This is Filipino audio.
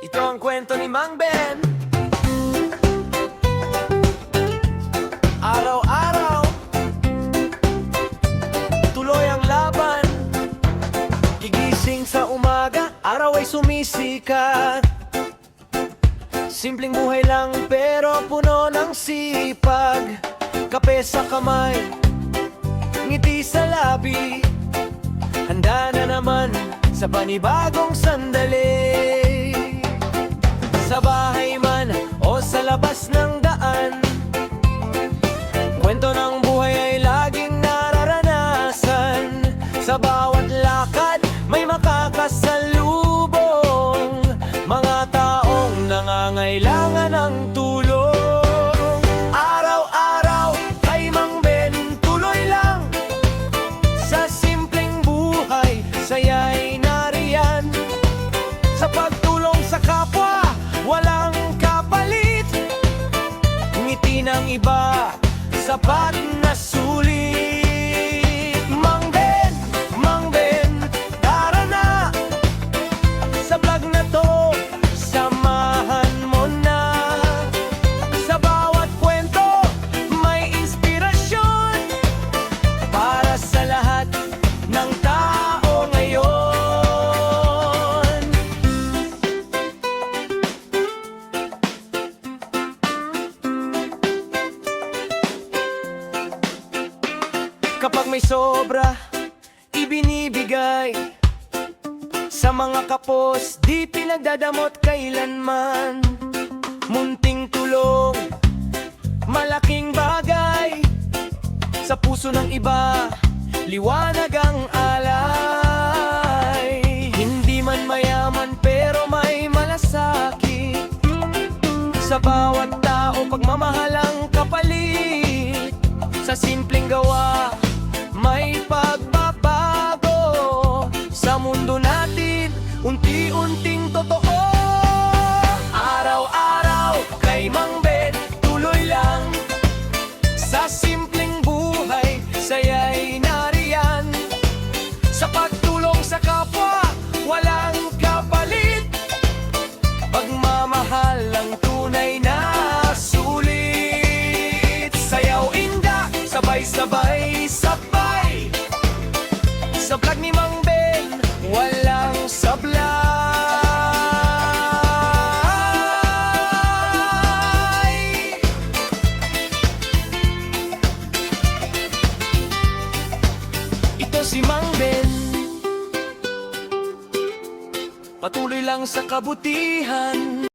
Ito ang kwento ni Mang Ben. Araw-araw tuloy ang laban. Gigising sa umaga, araw ay sumisikat. Simpleng buhay lang pero puno ng sipag. Kape sa kamay, ngiti sa labi. Handa na naman sa panibagong sandali. Sa bahay man o sa labas ng daan, kwento ng buhay ay laging nararanasan. Sa bawat lakad may makakasalubong, mga taong nangangailangan ng tulong. Araw-araw kay Mang Ben, tuloy lang sa simpleng buhay, saya'y nariyan. Sa pagtulong sa kapwa, walang kapalit. Ngiti ng iba, sapat na sulit. Mang Ben, tara na sa vlog na to, samahan mo na. Sa bawat kwento, may inspirasyon para sa lahat ng tao ngayon. Kapag may sobra, ibinibigay sa mga kapos, di pinagdadamot kailanman. Munting tulong, malaking bagay. Sa puso ng iba, liwanag ang alay. Hindi man mayaman pero may malasakit. Sa bawat tao, pagmamahal ang kapalit. Sa simpleng gawa, may pagbabago. Sa mundo natin, unti-unting totoo. Araw-araw kay Mang Ben, tuloy lang sa simpleng buhay, saya'y nariyan. Sa pagtulong sa kapwa, walang kapalit. Pagmamahal ang tunay na sulit. Sayaw inda, sabay-sabay, sabay. Sa vlog ni Mang Ben, walang sablay. Ito si Mang Ben, patuloy lang sa kabutihan.